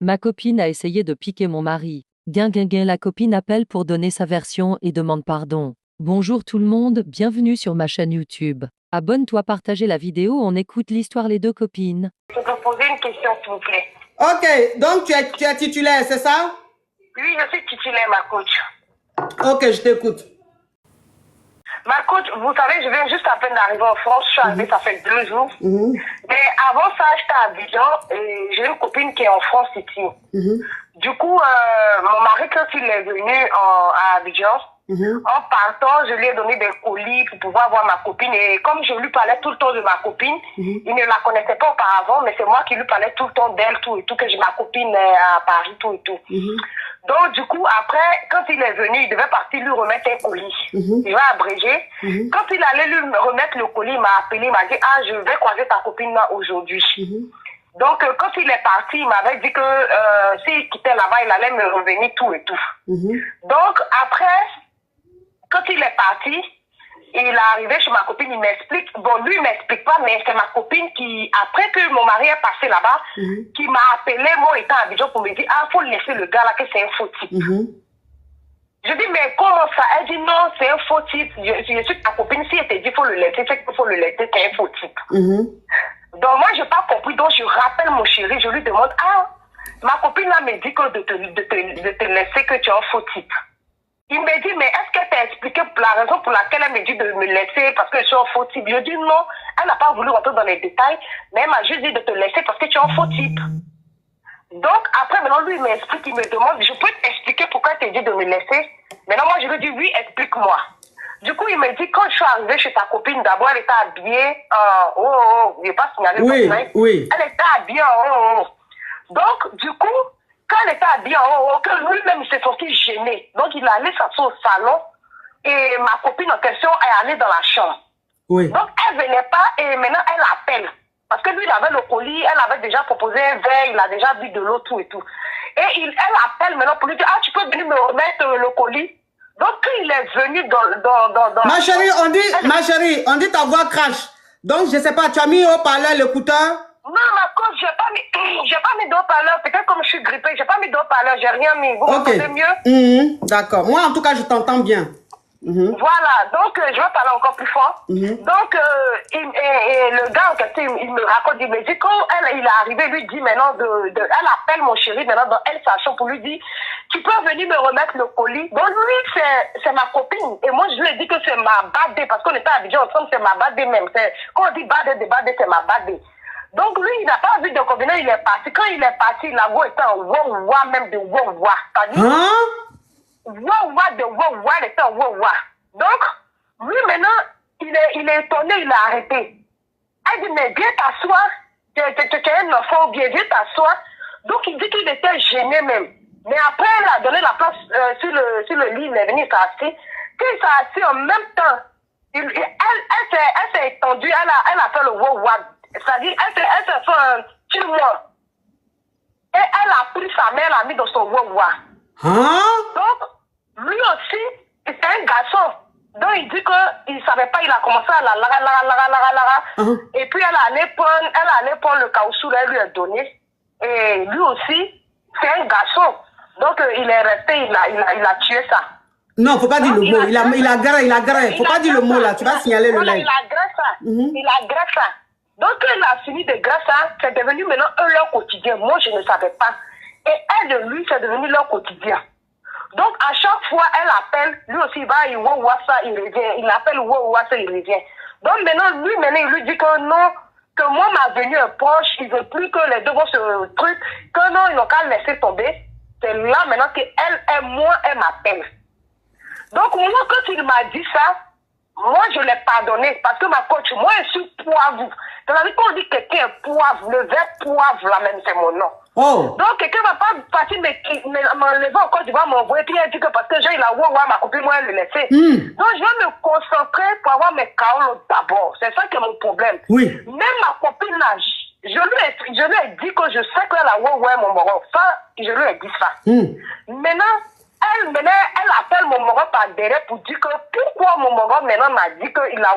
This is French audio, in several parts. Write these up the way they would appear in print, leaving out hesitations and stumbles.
Ma copine a essayé de piquer mon mari. Guin, la copine appelle pour donner sa version et demande pardon. Bonjour tout le monde, bienvenue sur ma chaîne YouTube. Abonne-toi, partagez la vidéo, on écoute l'histoire les deux copines. Je peux poser une question, s'il vous plaît. Ok, donc tu es titulaire, c'est ça? Oui, je suis titulaire, ma coach. Ok, je t'écoute. Ma coach, vous savez, je viens juste à peine d'arriver en France. Je suis arrivée, ça fait 2 jours. Mais avant ça, j'étais à Abidjan et j'ai une copine qui est en France ici. Du coup, mon mari, quand il est venu à Abidjan, en partant, je lui ai donné des colis pour pouvoir voir ma copine. Et comme je lui parlais tout le temps de ma copine, il ne la connaissait pas auparavant, mais c'est moi qui lui parlais tout le temps d'elle, tout et tout, que j'ai ma copine à Paris, tout et tout. Donc, du coup, après, quand il est venu, il devait partir lui remettre un colis. Il va abréger. Quand il allait lui remettre le colis, il m'a appelé, il m'a dit, ah, je vais croiser ta copine là aujourd'hui. Donc, quand il est parti, il m'avait dit que s'il quittait là-bas, il allait me revenir tout et tout. Donc, après, quand il est parti, il est arrivé chez ma copine, il m'explique. Bon, lui, il m'explique pas, mais c'est ma copine qui, après que mon mari est passé là-bas, qui m'a appelé, moi étant à Abidjan, pour me dire, ah, faut laisser le gars là, que c'est un faux type. Je dis, mais comment ça? Elle dit, non, c'est un faux type. Je suis ta copine, si elle te dit, faut le laisser, c'est qu'il faut le laisser, c'est un faux type. Donc, moi, j'ai pas compris, donc je rappelle mon chéri, je lui demande, ah, ma copine là me dit que de te laisser, que tu es un faux type. Il me dit, mais est-ce qu'elle t'a expliqué la raison pour laquelle elle me dit de me laisser parce que je suis un faux type? Je dis non, elle n'a pas voulu rentrer dans les détails, mais elle m'a juste dit de te laisser parce que tu es un faux type. Donc, après, maintenant, lui, il m'explique, il me demande, je peux t'expliquer pourquoi elle t'a dit de me laisser? Maintenant, moi, je lui dis, oui, explique-moi. Du coup, il me dit, quand je suis arrivée chez ta copine, d'abord, elle était habillée je n'ai pas signalé. Oui. Elle était habillée en Donc, du coup, quand elle était habillée en que lui-même, il s'est senti gêné. Donc, il est allé s'asseoir au salon et ma copine en question est allée dans la chambre. Donc, elle ne venait pas et maintenant, elle appelle. Parce que lui, il avait le colis, elle avait déjà proposé un verre, il a déjà bu de l'eau, tout et tout. Et elle appelle maintenant pour lui dire, ah, tu peux venir me remettre le colis. Donc, quand il est venu dans Ma chérie, on dit ta voix crache. Donc, je ne sais pas, tu as mis au parleur l'écouteur? Non, ma cause, j'ai pas mis d'eau-parleur. Peut-être comme je suis grippée, j'ai pas mis d'eau-parleur, j'ai rien mis. Vous m'entendez mieux? D'accord. Moi, en tout cas, je t'entends bien. Voilà, donc je vais parler encore plus fort. Donc, le gars en question, il me raconte, il me dit, quand il est arrivé, lui dit maintenant, elle appelle mon chéri maintenant dans elle sa chambre pour lui dire, tu peux venir me remettre le colis. Donc lui, c'est ma copine. Et moi, je lui ai dit que c'est ma badée, parce qu'on était habillés ensemble, c'est ma badée même. Quand on dit badée, c'est ma badée. Donc lui, il n'a pas vu de combinaison, il est parti. Quand il est parti, la voix était en wow-wa, même de wow-wa. Wow-wa de wow-wa, elle était en wow-wa. Donc, lui maintenant, il est étonné, il a arrêté. Elle dit, mais viens t'asseoir. Tu es un enfant, bien, viens t'asseoir. Donc, il dit qu'il était gêné même. Mais après, elle a donné la place sur le lit, il est venu s'asseoir. Quand il s'est assis en même temps, elle s'est étendue, elle a fait le wow-wa. C'est-à-dire, elle s'est fait un tue-moi. Et elle a pris sa main, elle l'a mis dans son wow-wa. Donc, lui aussi, c'est un garçon. Donc, il dit qu'il ne savait pas, il a commencé à la Et puis, elle allait prendre le caoutchouc, elle lui a donné. Et lui aussi, c'est un garçon. Donc, il est resté, il a tué ça. Non, faut pas dire le mot. Il a gré. Faut pas dire le mot là, tu vas signaler le live. Il a gré ça. Il a gré ça. Donc, quand il a fini de grâce à, c'est devenu maintenant leur quotidien. Moi, je ne savais pas. Et elle de lui, c'est devenu leur quotidien. Donc, à chaque fois, elle appelle, lui aussi, il va, il voit ça, il revient. Il appelle, il voit ça, il revient. Donc, maintenant, il lui dit que non, que moi, ma venue est proche, il ne veut plus que les deux vont se truc, que non, ils n'ont qu'à laisser tomber. C'est là, maintenant, elle m'appelle. Donc, moi, quand il m'a dit ça, moi, je l'ai pardonné parce que ma coach, moi, je suis poivre. C'est-à-dire qu'on dit que quelqu'un est poivre, le verbe poivre, là même, c'est mon nom. Donc, quelqu'un ne va pas partir m'enlever en Côte d'Ivoire, m'envoyer, puis elle dit que parce que j'ai la ma copine, moi, elle le laisser. Donc, je vais me concentrer pour avoir mes carottes d'abord. C'est ça qui est mon problème. Même ma copine, là, je lui ai dit que je sais qu'elle a mon moron. Ça, je lui ai dit ça. Maintenant, elle appelle mon moron par derrière pour dire que pourquoi mon moron maintenant m'a dit qu'il a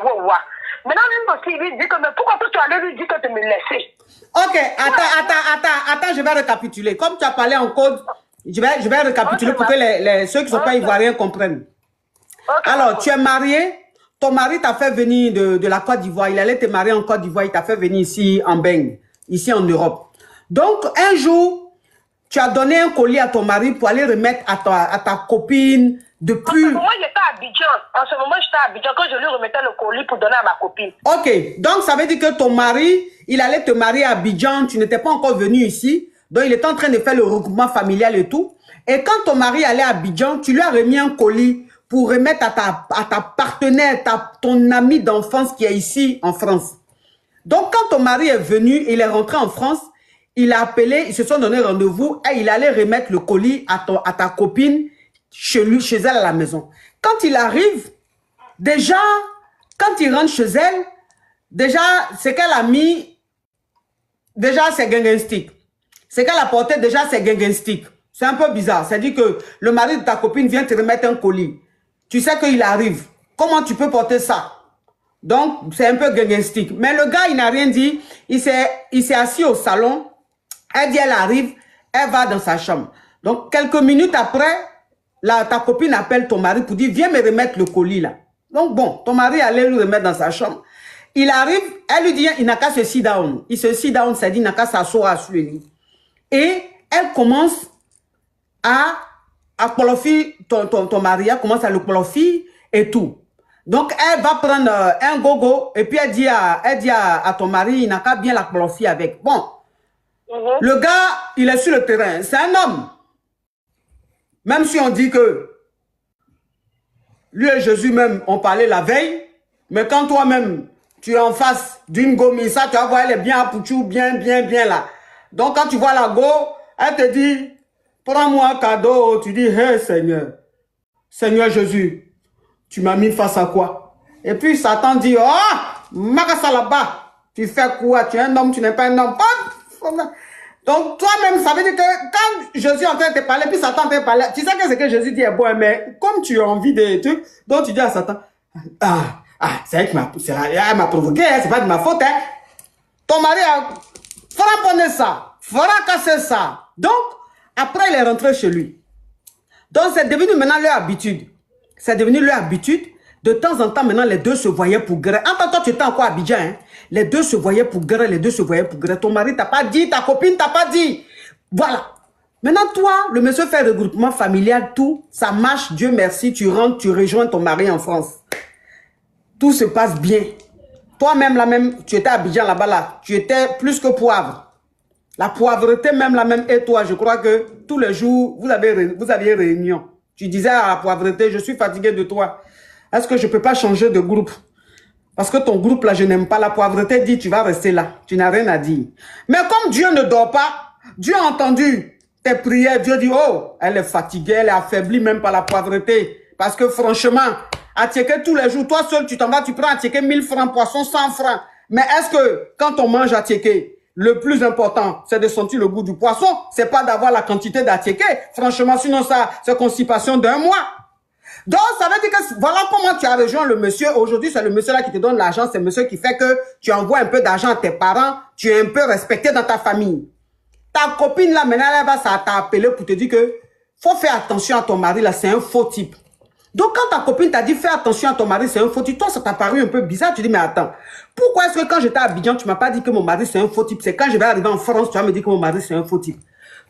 Maintenant, même aussi, il lui dit que, mais pourquoi toi, tu allais lui dire que de me laisser? Ok, attends, je vais récapituler. Comme tu as parlé en code, je vais récapituler pour que ceux qui ne sont pas ivoiriens comprennent. Alors, tu es marié, ton mari t'a fait venir de la Côte d'Ivoire, il allait te marier en Côte d'Ivoire, il t'a fait venir ici en Beng, ici en Europe. Donc, un jour, tu as donné un colis à ton mari pour aller remettre à ta copine depuis... En ce moment, j'étais à Abidjan. Quand je lui remettais le colis pour donner à ma copine. Ok, donc ça veut dire que ton mari, il allait te marier à Abidjan, tu n'étais pas encore venu ici, donc il était en train de faire le regroupement familial et tout. Et quand ton mari allait à Abidjan, tu lui as remis un colis pour remettre à ta partenaire, ton ami d'enfance qui est ici en France. Donc quand ton mari est venu, il est rentré en France, il a appelé, ils se sont donné rendez-vous et il allait remettre le colis à ta copine chez elle à la maison. Quand il arrive, déjà, quand il rentre chez elle, déjà, c'est qu'elle a mis, déjà, c'est gangastique. C'est qu'elle a porté, déjà, c'est gangastique. C'est un peu bizarre. C'est-à-dire que le mari de ta copine vient te remettre un colis. Tu sais qu'il arrive. Comment tu peux porter ça? Donc, c'est un peu gangastique. Mais le gars, il n'a rien dit. Il s'est assis au salon. Elle dit, elle arrive. Elle va dans sa chambre. Donc, quelques minutes après, ta copine appelle ton mari pour dire, viens me remettre le colis là. Donc bon, ton mari allait lui remettre dans sa chambre. Il arrive, elle lui dit, il n'a qu'à se sit down. Il se sit down, ça dit, il n'a qu'à s'asseoir sur le lit. Et elle commence à qualifier ton mari, elle commence à le qualifier et tout. Donc elle va prendre un gogo et puis elle dit à ton mari, il n'a qu'à bien la qualifier avec. Bon, le gars, il est sur le terrain, c'est un homme. Même si on dit que lui et Jésus même ont parlé la veille, mais quand toi-même, tu es en face d'une gomme, ça, tu vas voir, elle est bien à Pouchou, bien là. Donc quand tu vois la go, elle te dit, prends-moi un cadeau. Tu dis, hé Seigneur, Seigneur Jésus, tu m'as mis face à quoi? Et puis Satan dit, oh, Makasa là-bas, tu fais quoi? Tu es un homme, tu n'es pas un homme. Donc, toi-même, ça veut dire que quand Jésus est en train de te parler, puis Satan te parle, tu sais que ce que Jésus dit est bon, mais comme tu as envie de trucs, donc tu dis à Satan, c'est elle qui m'a provoqué, hein, c'est pas de ma faute, hein. Ton mari a frappé ça, fracassé ça. Donc, après, il est rentré chez lui. Donc, c'est devenu maintenant leur habitude. C'est devenu leur habitude. De temps en temps, maintenant, les deux se voyaient pour gré. En toi, tu étais encore à Abidjan, hein. Les deux se voyaient pour gré, Ton mari t'a pas dit, ta copine t'a pas dit. Voilà. Maintenant, toi, le monsieur fait regroupement familial, tout, ça marche, Dieu merci, tu rentres, tu rejoins ton mari en France. Tout se passe bien. Toi-même, tu étais à Abidjan là-bas, là, tu étais plus que poivre. La poivreté même, et toi, je crois que tous les jours, vous aviez réunion. Tu disais à la poivreté, je suis fatigué de toi. Est-ce que je ne peux pas changer de groupe? Parce que ton groupe là, je n'aime pas. La poivreté dit, tu vas rester là. Tu n'as rien à dire. Mais comme Dieu ne dort pas, Dieu a entendu tes prières. Dieu dit, oh, elle est fatiguée, elle est affaiblie même par la poivreté. Parce que franchement, à tchecker tous les jours, toi seul, tu t'en vas, tu prends à tchecker 1000 francs, poisson 100 francs. Mais est-ce que quand on mange à tchecker, le plus important, c'est de sentir le goût du poisson. C'est pas d'avoir la quantité d'attiéké. Franchement, sinon ça, c'est constipation d'un mois. Donc, ça veut dire que voilà comment tu as rejoint le monsieur. Aujourd'hui, c'est le monsieur là qui te donne l'argent. C'est le monsieur qui fait que tu envoies un peu d'argent à tes parents. Tu es un peu respecté dans ta famille. Ta copine là, maintenant, elle va t'a appelé pour te dire que faut faire attention à ton mari là, c'est un faux type. Donc, quand ta copine t'a dit fais attention à ton mari, c'est un faux type, toi, ça t'a paru un peu bizarre. Tu dis, mais attends, pourquoi est-ce que quand j'étais à Abidjan, tu m'as pas dit que mon mari c'est un faux type? C'est quand je vais arriver en France, tu vas me dire que mon mari c'est un faux type.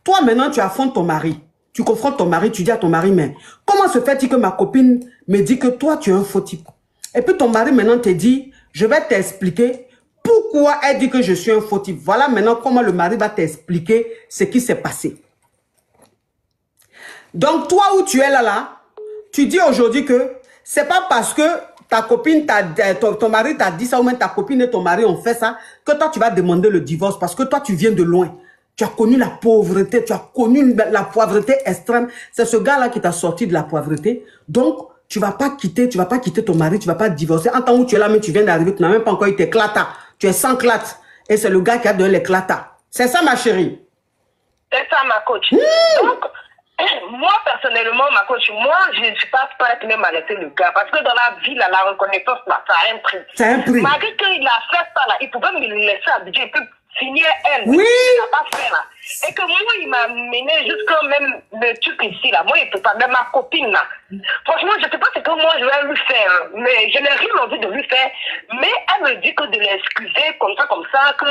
Toi, maintenant, tu affrontes ton mari. Tu confrontes ton mari, tu dis à ton mari, mais comment se fait-il que ma copine me dit que toi, tu es un faux type? Et puis ton mari maintenant te dit, je vais t'expliquer pourquoi elle dit que je suis un faux type. Voilà maintenant comment le mari va t'expliquer ce qui s'est passé. Donc toi où tu es là, tu dis aujourd'hui que c'est pas parce que ta copine, ton mari t'a dit ça ou même ta copine et ton mari ont fait ça que toi tu vas demander le divorce parce que toi tu viens de loin. Tu as connu la pauvreté, tu as connu la pauvreté extrême. C'est ce gars-là qui t'a sorti de la pauvreté. Donc, tu vas pas quitter ton mari, tu vas pas divorcer. En temps où tu es là, mais tu viens d'arriver, tu n'as même pas encore eu tes clatas. Tu es sans clates. Et c'est le gars qui a donné les clatas. C'est ça, ma chérie. C'est ça, ma coach. Donc, Moi, personnellement, ma coach, moi, je ne suis pas prête même à laisser le gars. Parce que dans la vie, là, la reconnaissance, là, ça a un prix. Ça a un prix. Malgré qu'il a fait ça, là, il pouvait me le laisser à Abidjan, il peut signer elle. Oui. Il n'a pas fait, là. Et que moi, il m'a mené jusqu'à même le truc ici, là. Moi, il peut pas, même ma copine, là. Franchement, je ne sais pas ce que moi, je vais lui faire. Hein. Mais je n'ai rien envie de lui faire. Mais elle me dit que de l'excuser comme ça, que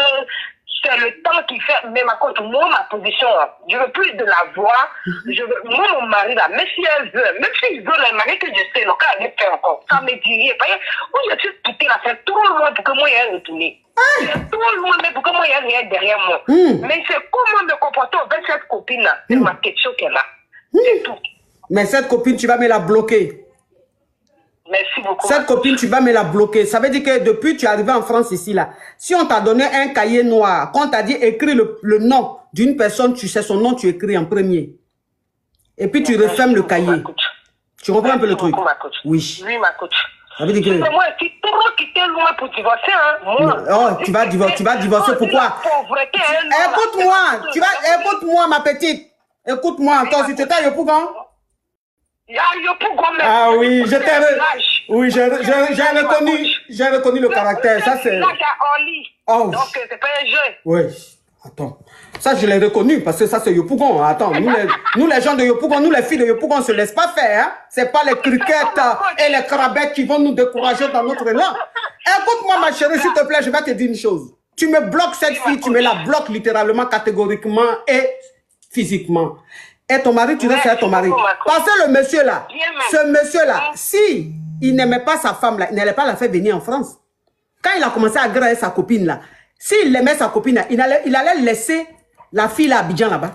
c'est le temps qui fait. Mais ma coach, moi, ma position, je veux plus de la voir. Je veux, moi, mon mari, là, même si elle veut, même s'il veut le mari que je sais, donc elle le fait encore. Ça me dit rien. Moi, je suis quittée là, c'est trop loin pour que moi, il y ait retourné. C'est trop loin, mais pour que moi, il y ait rien derrière moi. Mais c'est comment me comporter avec cette copine-là. C'est ma question qu'elle a. C'est tout. Mais cette copine, tu vas me la bloquer. Merci beaucoup. Cette copine, tu vas me la bloquer. Ça veut dire que depuis tu es arrivé en France ici, là, si on t'a donné un cahier noir, quand on t'a dit écris le nom d'une personne, tu sais son nom, tu écris en premier. Et puis tu refermes le cahier. Tu comprends un peu le truc? Oui. Oui, ma coach. Ça veut dire que... Moi, je suis trop quitté loin pour divorcer. Hein. Moi, oh, tu vas divorcer, pourquoi? Écoute-moi, écoute-moi, ma petite. Écoute-moi encore, si tu étais au Pougon. Ah oui, j'ai reconnu le caractère. Ça, c'est... Oh. Donc, c'est pas un jeu. Oui, attends. Ça, je l'ai reconnu parce que ça, c'est Yopougon. Attends, nous, les gens de Yopougon, nous, les filles de Yopougon, on ne se laisse pas faire. Hein? Ce n'est pas les criquettes et les crabettes qui vont nous décourager dans notre élan. Écoute-moi, ma chérie, s'il te plaît, je vais te dire une chose. Tu me bloques cette fille, tu me la bloques littéralement, catégoriquement et physiquement. Et ton mari, tu restes à ton mari. Parce que le monsieur là, ce monsieur là, si il n'aimait pas sa femme là, il n'allait pas la faire venir en France. Quand il a commencé à grailler sa copine là, s'il aimait sa copine là, il allait laisser la fille là à Abidjan là-bas.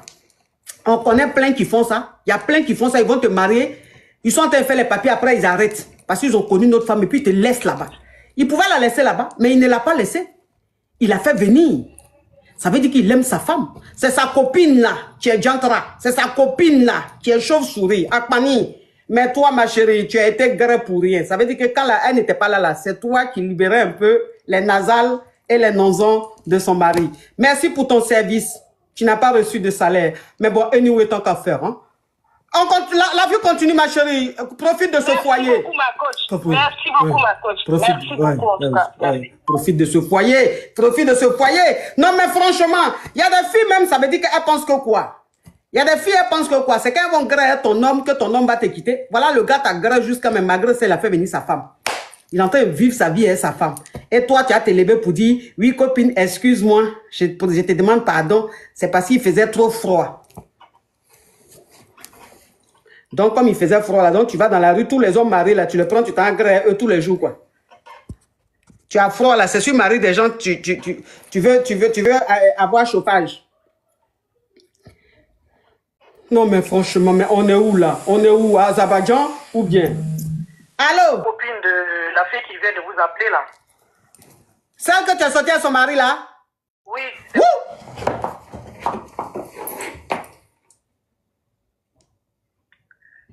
On connaît plein qui font ça. Il y a plein qui font ça, ils vont te marier. Ils sont en train de faire les papiers, après ils arrêtent. Parce qu'ils ont connu notre femme et puis ils te laissent là-bas. Il pouvait la laisser là-bas, mais il ne l'a pas laissée. Il l'a fait venir. Ça veut dire qu'il aime sa femme. C'est sa copine là qui est Jantra. C'est sa copine là qui est chauve-souris, Akmani. Mais toi, ma chérie, tu as été gré pour rien. Ça veut dire que quand elle n'était pas là, c'est toi qui libérais un peu les nasales et les nonzons de son mari. Merci pour ton service. Tu n'as pas reçu de salaire. Mais bon, anyway, tant qu'à faire. Hein. La vie continue, ma chérie. Profite de ce foyer. Merci beaucoup, ma coach. Merci beaucoup, ma coach. Merci beaucoup, en tout cas. Profite de ce foyer. Profite de ce foyer. Non, mais franchement, il y a des filles même, ça veut dire qu'elles pensent que quoi? Il y a des filles, elles pensent que quoi? C'est quand elles vont griller ton homme, que ton homme va te quitter. Voilà, le gars t'a grillé jusqu'à même, malgré ça, il a fait venir sa femme. Il est en train de vivre sa vie avec sa femme. Et toi, tu as te levé pour dire, oui, copine, excuse-moi, je te demande pardon. C'est parce qu'il faisait trop froid. Donc, comme il faisait froid là, donc tu vas dans la rue, tous les hommes mariés là, tu les prends, tu t'engraines eux tous les jours, quoi. Tu as froid là, c'est sur mari des gens, tu veux avoir chauffage. Non, mais franchement, mais on est où là? On est où? À Azerbaïdjan ou bien? Allô? Copine de la fille qui vient de vous appeler là. Celle que tu as sorti à son mari là? Oui.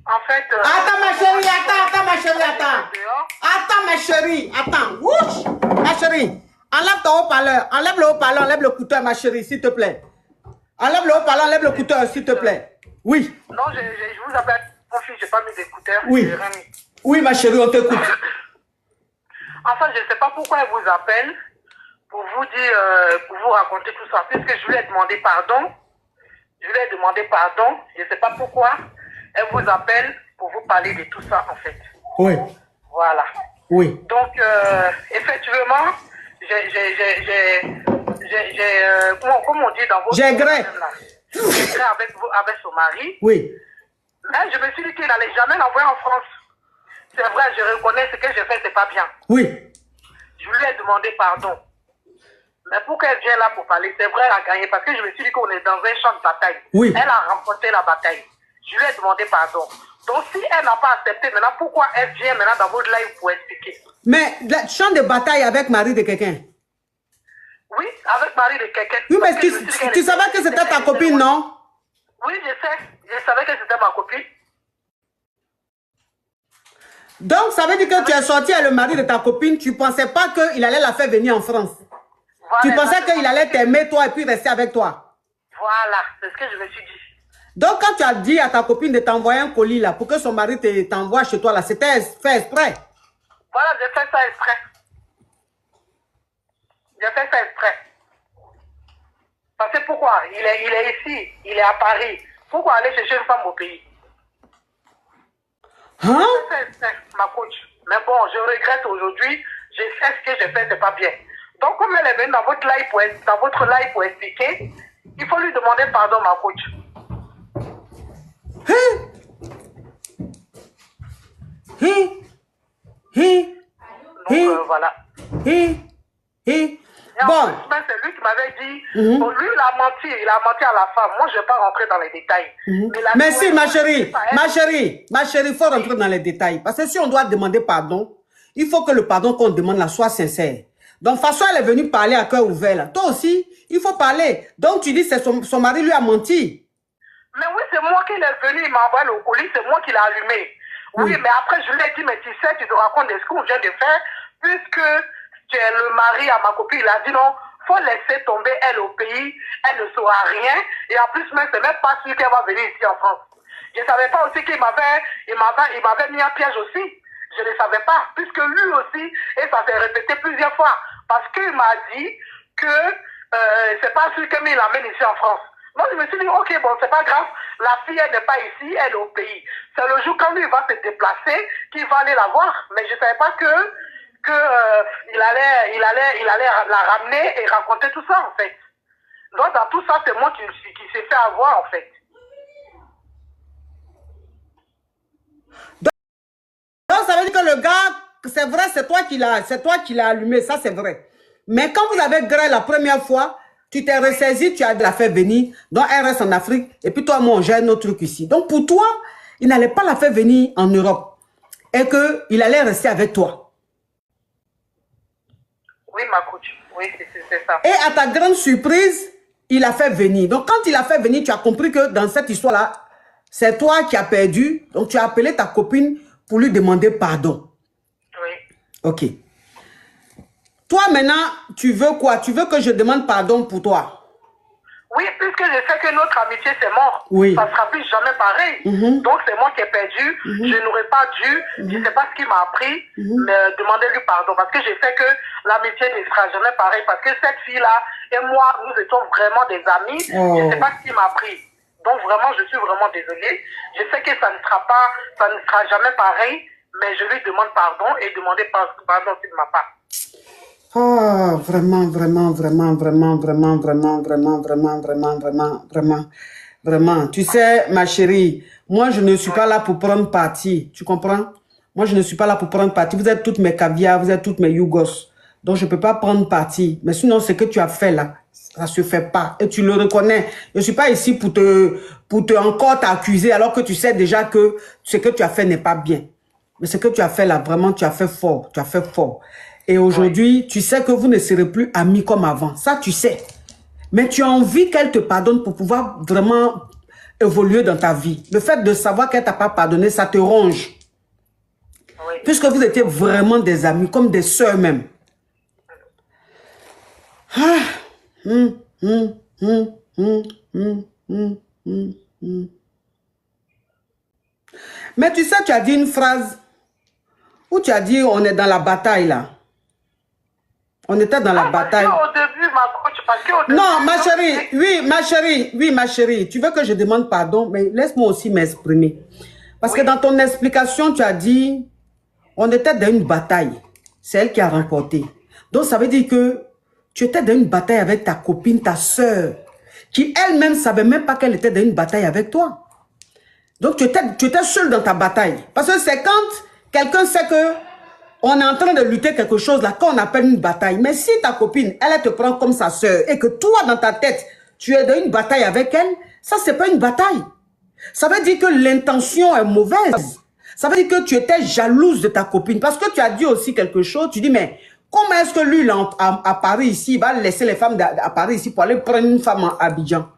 En fait... Attends ma chérie, attends ma chérie, attends. Attends ma chérie, attends. Ouch! Ma chérie, enlève ton haut-parleur, enlève le haut-parleur, enlève le couteau, ma chérie, s'il te plaît. Enlève le haut-parleur, enlève le couteau, s'il te plaît. Oui. Non, je vous appelle mon fils, je n'ai pas mis d'écouteurs. Oui. Oui, ma chérie, on t'écoute. Enfin, je ne sais pas pourquoi elle vous appelle pour vous dire, pour vous raconter tout ça, puisque je lui ai demandé pardon. Je lui ai demandé pardon. Je ne sais pas pourquoi elle vous appelle pour vous parler de tout ça, en fait. Oui. Voilà. Oui. Donc, effectivement, comment on dit dans vos... J'ai gré. J'ai gré avec son mari. Oui. Là, je me suis dit qu'il n'allait jamais l'envoyer en France. C'est vrai, je reconnais ce que j'ai fait, c'est pas bien. Oui. Je lui ai demandé pardon. Mais pour qu'elle vienne là pour parler, c'est vrai, elle a gagné. Parce que je me suis dit qu'on est dans un champ de bataille. Oui. Elle a remporté la bataille. Je lui ai demandé pardon. Donc, si elle n'a pas accepté, maintenant, pourquoi elle vient maintenant dans votre live pour expliquer? Mais, champ de bataille avec mari de quelqu'un? Oui, avec mari de quelqu'un. Oui, mais tu savais que c'était ta copine, non? Oui, je sais. Je savais que c'était ma copine. Donc, ça veut dire que tu es sorti avec le mari de ta copine, tu ne pensais pas qu'il allait la faire venir en France. Voilà, tu pensais qu'il allait t'aimer, toi, et puis rester avec toi. Voilà, c'est ce que je me suis dit. Donc, quand tu as dit à ta copine de t'envoyer un colis là, pour que son mari t'envoie chez toi là, c'était fait exprès. Voilà, j'ai fait ça exprès. J'ai fait ça exprès. Parce que pourquoi? Il est ici, il est à Paris. Pourquoi aller chercher une femme au pays? Hein? J'ai fait exprès, ma coach. Mais bon, je regrette aujourd'hui. Je sais ce que j'ai fait, c'est pas bien. Donc, comme elle est venue dans votre live pour expliquer, il faut lui demander pardon, ma coach. Donc, voilà. Bon. C'est lui qui m'avait dit, bon, lui, il a menti à la femme. Moi, je ne vais pas rentrer dans les détails. Merci, ma chérie, il faut rentrer dans les détails. Parce que si on doit demander pardon, il faut que le pardon qu'on demande là soit sincère. Donc, de toute façon, elle est venue parler à cœur ouvert là. Toi aussi, il faut parler. Donc, tu dis que son mari lui a menti. Mais oui, c'est moi qui l'ai venu, il m'a envoyé le colis, c'est moi qui l'ai allumé. Oui, mais après, je lui ai dit, mais tu sais, tu te racontes de ce qu'on vient de faire, puisque tu es le mari à ma copine, il a dit non, faut laisser tomber elle au pays, elle ne saura rien, et en plus, même, c'est même pas sûr qu'elle va venir ici en France. Je ne savais pas aussi qu'il m'avait mis en piège aussi. Je ne savais pas, puisque lui aussi, et ça s'est répété plusieurs fois, parce qu'il m'a dit que c'est pas sûr qu'il l'amène ici en France. Moi, je me suis dit, ok, bon, c'est pas grave, la fille, elle n'est pas ici, elle est au pays. C'est le jour quand lui va se déplacer qu'il va aller la voir. Mais je ne savais pas il allait la ramener et raconter tout ça, en fait. Donc, dans tout ça, c'est moi qui s'est fait avoir, en fait. Donc, ça veut dire que le gars, c'est vrai, c'est toi qui l'as allumé, ça c'est vrai. Mais quand vous avez gré la première fois, tu t'es ressaisi, tu as la fait venir, donc elle reste en Afrique, et puis toi, moi, on gère notre truc ici. Donc pour toi, il n'allait pas la faire venir en Europe, et qu'il allait rester avec toi. Oui, ma coach, oui, c'est ça. Et à ta grande surprise, il l'a fait venir. Donc quand il l'a fait venir, tu as compris que dans cette histoire-là, c'est toi qui as perdu, donc tu as appelé ta copine pour lui demander pardon. Oui. Ok. Toi, maintenant, tu veux quoi? Tu veux que je demande pardon pour toi? Oui, puisque je sais que notre amitié, c'est mort. Oui. Ça ne sera plus jamais pareil. Donc, c'est moi qui ai perdu. Je n'aurais pas dû. Je ne sais pas ce qu'il m'a appris, mais demandez-lui pardon. Parce que je sais que l'amitié ne sera jamais pareille. Parce que cette fille-là et moi, nous étions vraiment des amis. Je ne sais pas ce qu'il m'a appris. Donc, vraiment, je suis vraiment désolée. Je sais que ça ne sera jamais pareil, mais je lui demande pardon et demandez pardon aussi de ma part. Oh, vraiment. Tu sais, ma chérie, moi, je ne suis pas là pour prendre parti. Tu comprends? Moi, je ne suis pas là pour prendre parti. Vous êtes toutes mes caviars, vous êtes toutes mes yougos. Donc, je ne peux pas prendre parti. Mais sinon, ce que tu as fait là, ça ne se fait pas. Et tu le reconnais. Je ne suis pas ici pour encore t'accuser alors que tu sais déjà que ce que tu as fait n'est pas bien. Mais ce que tu as fait là, vraiment, tu as fait fort. Tu as fait fort. Et aujourd'hui, tu sais que vous ne serez plus amis comme avant. Ça, tu sais. Mais tu as envie qu'elle te pardonne pour pouvoir vraiment évoluer dans ta vie. Le fait de savoir qu'elle ne t'a pas pardonné, ça te ronge. Oui. Puisque vous étiez vraiment des amis, comme des sœurs même. Mais tu sais, tu as dit une phrase où tu as dit on est dans la bataille là. On était dans la bataille. Au début, ma coach, parce qu'au début, non, ma chérie, ma chérie, tu veux que je demande pardon, mais laisse-moi aussi m'exprimer. Parce que dans ton explication, tu as dit, on était dans une bataille. C'est elle qui a remporté. Donc, ça veut dire que tu étais dans une bataille avec ta copine, ta soeur, qui elle-même ne savait même pas qu'elle était dans une bataille avec toi. Donc, tu étais seule dans ta bataille. Parce que c'est quand quelqu'un sait que on est en train de lutter quelque chose là, qu'on appelle une bataille. Mais si ta copine, elle te prend comme sa soeur et que toi, dans ta tête, tu es dans une bataille avec elle, ça, c'est pas une bataille. Ça veut dire que l'intention est mauvaise. Ça veut dire que tu étais jalouse de ta copine. Parce que tu as dit aussi quelque chose, tu dis, mais comment est-ce que lui, là, à Paris, ici, il va laisser les femmes à Paris, ici, pour aller prendre une femme à Abidjan?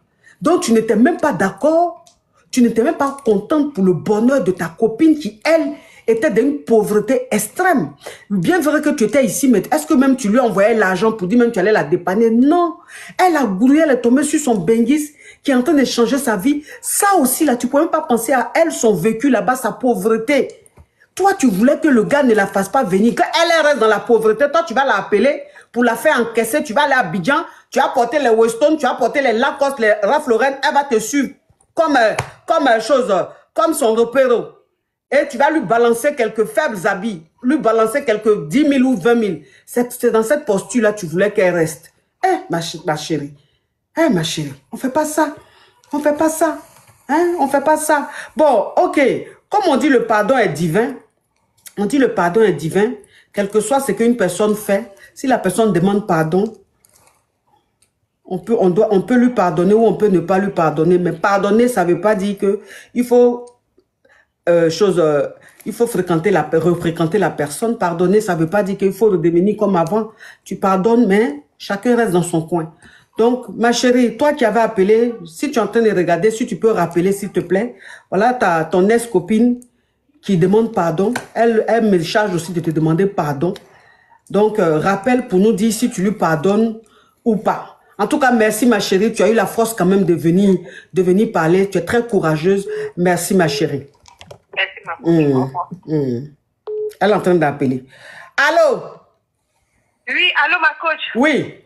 Donc, tu n'étais même pas d'accord, tu n'étais même pas contente pour le bonheur de ta copine qui, elle, était d'une pauvreté extrême. Bien vrai que tu étais ici, mais est-ce que même tu lui envoyais l'argent pour dire même que tu allais la dépanner? Non. Elle a gouré, elle est tombée sur son benguis qui est en train de changer sa vie. Ça aussi, là, tu ne peux même pas penser à elle, son vécu là-bas, sa pauvreté. Toi, tu voulais que le gars ne la fasse pas venir. Quand elle reste dans la pauvreté, toi, tu vas l'appeler pour la faire encaisser. Tu vas aller à Abidjan, tu vas porter les Weston, tu vas porter les Lacoste, les Ralph Lauren. Elle va te suivre comme son repéro. Et tu vas lui balancer quelques faibles habits, lui balancer quelques 10 000 ou 20 000. C'est dans cette posture-là que tu voulais qu'elle reste. Ma chérie. Ma chérie, on ne fait pas ça. On ne fait pas ça. On ne fait pas ça. Bon, ok. Comme on dit, le pardon est divin. On dit le pardon est divin. Quel que soit ce qu'une personne fait, si la personne demande pardon, on peut lui pardonner ou on peut ne pas lui pardonner. Mais pardonner, ça ne veut pas dire que il faut refréquenter la personne. Pardonner, ça ne veut pas dire qu'il faut redevenir comme avant. Tu pardonnes, mais chacun reste dans son coin. Donc, ma chérie, toi qui avais appelé, si tu es en train de regarder, si tu peux rappeler, s'il te plaît, voilà ton ex-copine qui demande pardon. Elle me charge aussi de te demander pardon. Donc, rappelle pour nous dire si tu lui pardonnes ou pas. En tout cas, merci ma chérie. Tu as eu la force quand même de venir parler. Tu es très courageuse. Merci ma chérie. Merci ma coach. Elle est en train d'appeler. Allô? Oui, allô ma coach. Oui.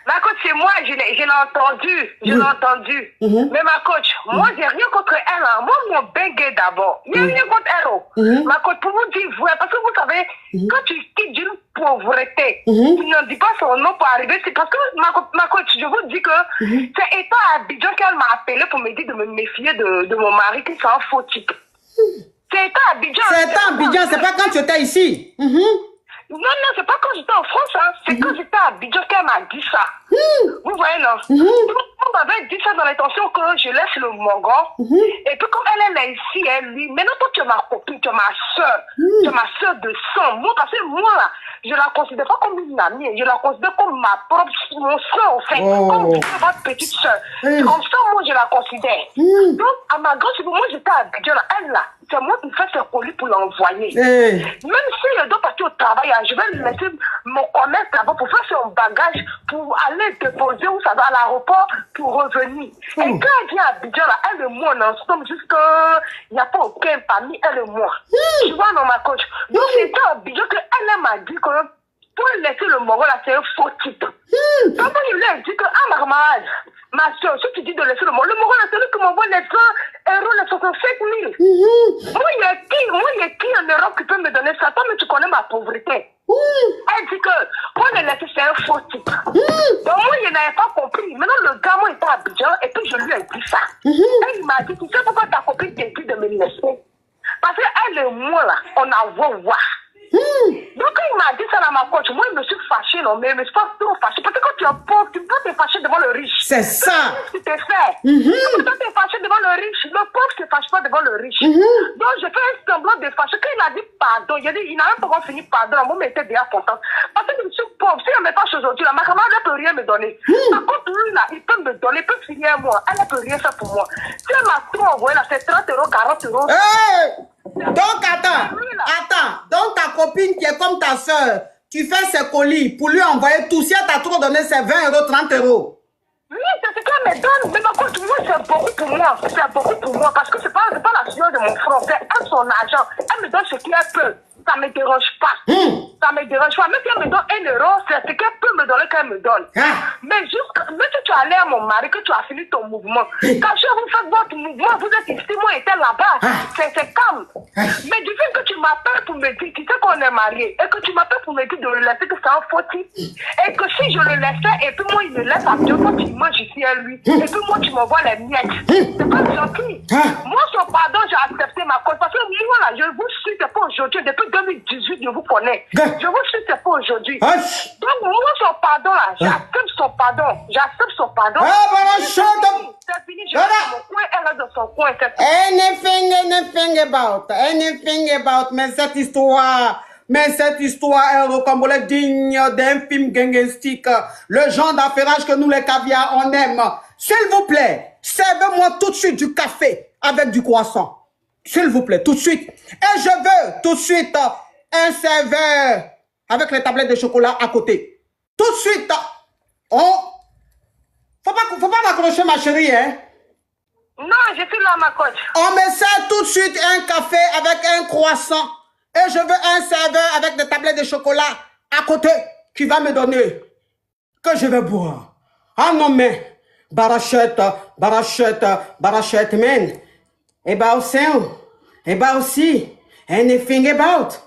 Ma coach, c'est moi, je l'ai entendu. Je l'ai entendu. Mais ma coach, moi, j'ai rien contre elle. Hein. Moi, mon bengue d'abord. Il n'y a rien contre elle. Ma coach, pour vous dire vrai, parce que vous savez, quand tu quittes d'une pauvreté, tu ne dis pas son nom pour arriver. C'est parce que, ma coach, je vous dis que c'est étant à Abidjan qu'elle m'a appelé pour me dire de me méfier de mon mari, qui c'est un faux type. C'est étant à Abidjan. C'est étant à Abidjan, c'est pas quand tu étais ici. Non, c'est pas quand j'étais en France, hein. C'est quand j'étais à Abidjan qu'elle m'a dit ça. Vous voyez, non? On m'avait dit ça dans l'intention que je laisse le Mongon. Et puis comme elle est ici, lui, maintenant toi tu es ma copine, tu es ma soeur. Tu es ma soeur de sang. Moi, parce que moi, là, je la considère pas comme une amie, je la considère comme ma propre, mon soeur, en fait. Comme votre petite soeur. Comme ça, moi, je la considère. Donc, à ma grande moi, j'étais à Abidjan, elle, là. C'est moi qui fais ses colis pour l'envoyer. Même si je dois partir au travail, je vais lui laisser mon commerce là-bas pour faire son bagage, pour aller déposer où ça va à l'aéroport, pour revenir. Et quand elle vient à Abidjan, là, elle et moi, on ensemble jusqu'à... Il n'y a pas aucun parmi elle et moi. Tu vois, non, ma coach. Donc, c'est à Abidjan qu'elle m'a dit que pour laisser le Moro, là, c'est un faux type. Donc, moi, je lui ai dit que, ma camarade, ma soeur, si tu dis de laisser le Moro là, c'est lui qui m'envoie les 100 euros, les 67 000. Moi, il y a qui en Europe qui peut me donner ça? Toi, mais tu connais ma pauvreté. Elle dit que pour le laisser, c'est un faux type. Donc, moi, je n'avais pas compris. Maintenant, le gars, moi, était à Abidjan, et puis je lui ai dit ça. Et il m'a dit, tu sais pourquoi ta copine t'a dit de me laisser? Parce qu'elle et moi, là, on a voir. Donc, quand il m'a dit ça dans ma coach, moi, je me suis fâchée, non, mais je me suis pas trop fâchée. Parce que quand tu es pauvre, tu peux te fâcher devant le riche. C'est ça. C'est ce qui te fait. Quand tu te fâcher devant le riche, le pauvre ne se fâche pas devant le riche. Donc, j'ai fait un semblant de fâcher. Quand il a dit pardon, il n'a même pas encore fini pardon. Moi, je m'étais déjà contente. Parce que je suis pauvre. Si elle me fâche aujourd'hui, ma camarade ne peut rien me donner. Par contre, lui, là, il peut me donner, il peut finir moi. Elle ne peut rien faire pour moi. Si elle m'a tout envoyé, là, c'est 30 euros, 40 euros. Donc, attends. Donc, ta copine qui est comme ta soeur, tu fais ses colis pour lui envoyer tout. Si elle t'a trop donné, c'est 20 euros, 30 euros. Oui, c'est ce qu'elle me donne. Mais par contre, moi, c'est beaucoup pour moi. C'est beaucoup pour moi. Parce que c'est pas la fille de mon frère. C'est elle, son argent. Elle me donne ce qu'elle peut. Ça ne me dérange pas. Ça ne me dérange pas. Même si elle me donne 1 euro, c'est ce qu'elle peut me donner qu'elle me donne. Mais même si tu allais à mon mari, que tu as fini ton mouvement, quand vous faites votre mouvement, vous êtes ici, moi j'étais là-bas. C'est calme. Mais du fait que tu m'appelles pour me dire, tu sais qu'on est mariés, et que tu m'appelles pour me dire de le laisser, que c'est un faux type, et que si je le laissais, et puis moi il me laisse à Dieu, quand il mange ici à lui, et puis moi tu m'envoies les miettes. C'est pas gentil. Moi, son pardon, j'ai accepté ma cause. Parce que moi, là, je vous suis, c'est pas aujourd'hui. Depuis 2018, je vous connais. Je vous suis, c'est pas aujourd'hui. Donc, moi, son pardon, là, j'accepte son pardon. J'accepte son pardon. C'est fini, je reste dans mon coin, elle reste dans son coin. Anything about, mais cette histoire est rocambolesque digne d'un film gangster. Le genre d'affairage que nous, les caviars, on aime. S'il vous plaît, servez-moi tout de suite du café avec du croissant. S'il vous plaît, tout de suite. Et je veux tout de suite un serveur avec les tablettes de chocolat à côté. Tout de suite, Faut pas m'accrocher, ma chérie, hein. Non, je suis là, ma coach. On me sert tout de suite un café avec un croissant. Et je veux un serveur avec des tablettes de chocolat à côté qui va me donner. Que je vais boire. Ah non, mais. Barachette, man. About sound. About see. Anything about.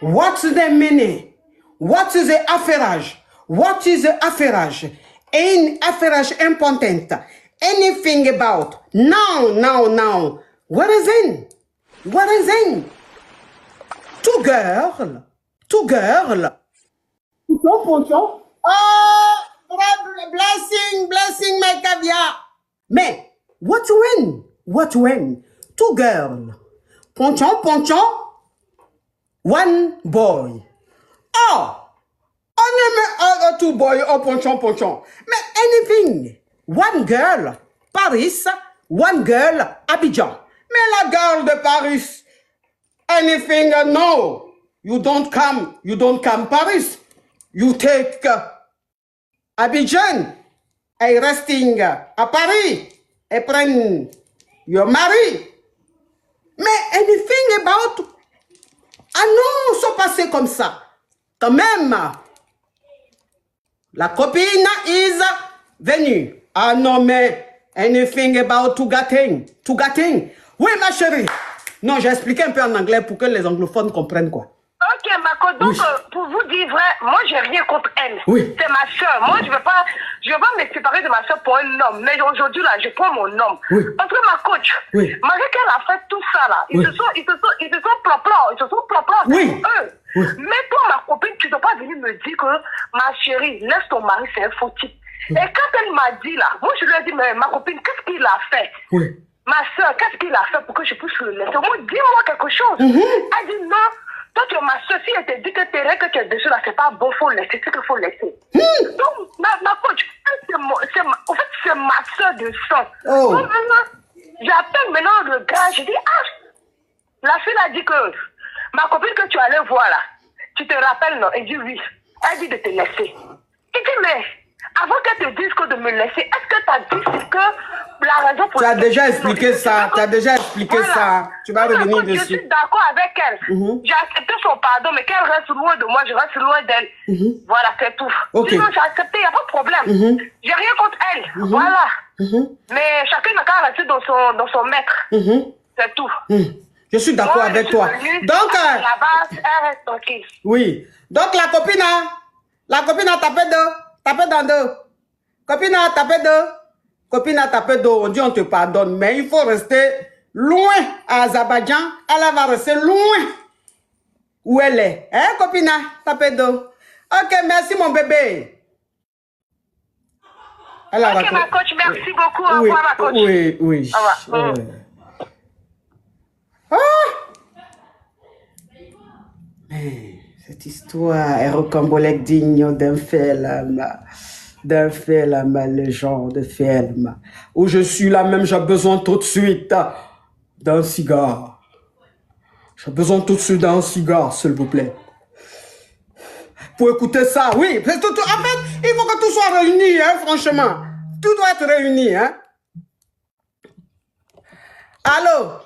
What's the meaning? What is the affairage? What is the affairage? An affairage important. Anything about. Now. What is in? Two girl. Ponchon. Oh, blessing, my caviar. Mais, what when? Two girl. Ponchon. One boy. Oh, two boy, ponchon. Mais anything. One girl, Paris. One girl, Abidjan. Mais la girl de Paris. Anything, no. You don't come Paris. You take Abidjan. Et resting à Paris. Et prenne your mari. Mais anything about... Ah non, sont passés comme ça. Quand même, la copine is venue. Ah non, mais anything about to getting. Oui, ma chérie. Non, j'ai expliqué un peu en anglais pour que les anglophones comprennent quoi. Ok, Marco, donc pour vous dire vrai, moi j'ai rien contre elle. Oui. C'est ma soeur. Moi je vais pas me séparer de ma soeur pour un homme. Mais aujourd'hui là, je prends mon homme. Oui. Parce que ma coach, malgré qu'elle a fait tout ça là, ils se sont plan-plan. Oui. Eux. Oui. Mais toi, ma copine, tu ne dois pas venir me dire que ma chérie, laisse ton mari, c'est un faux type. Et quand elle m'a dit là, moi je lui ai dit, mais ma copine, qu'est-ce qu'il a fait? Oui. Ma soeur, qu'est-ce qu'il a fait pour que je puisse le laisser? Moi, dis-moi quelque chose. Elle dit non. Toi, tu es ma soeur, si elle te dit que tes règles que tu es dessus là, c'est pas bon, faut laisser, c'est qu'il faut laisser. Donc, ma coach, en fait, c'est ma soeur de sang. Oh. Donc, j'appelle maintenant le gars, je dis, la fille a dit que ma copine que tu allais voir là, tu te rappelles, non? Elle dit oui. Elle dit de te laisser. Il dit, mais avant qu'elle te dise que de me laisser, est-ce que tu as dit que la raison pour laquelle... Tu as déjà expliqué ça, ça. Tu vas revenir dessus. Je suis d'accord avec elle. J'ai accepté son pardon, mais qu'elle reste loin de moi, je reste loin d'elle. Voilà, c'est tout. Okay. Sinon, j'ai accepté, il n'y a pas de problème. J'ai rien contre elle. Voilà. Mais chacun n'a qu'à rester dans son maître. C'est tout. Je suis d'accord avec toi. Donc, la base, elle reste tranquille. Oui. Donc, la copine a tapé dans deux. Copine a tapé deux. On dit on te pardonne, mais il faut rester loin à Azerbaïdjan. Elle va rester loin où elle est. Hein, copine a tapé deux. Ok, merci mon bébé. Ok, ma coach, merci beaucoup. Au revoir, ma coach. Oui. Au revoir. Cette histoire est rocambolesque, digne d'un film, le genre de film où je suis là même, j'ai besoin tout de suite d'un cigare. J'ai besoin tout de suite d'un cigare, s'il vous plaît. Pour écouter ça, oui. En fait, il faut que tout soit réuni, hein, franchement. Tout doit être réuni, hein. Allô?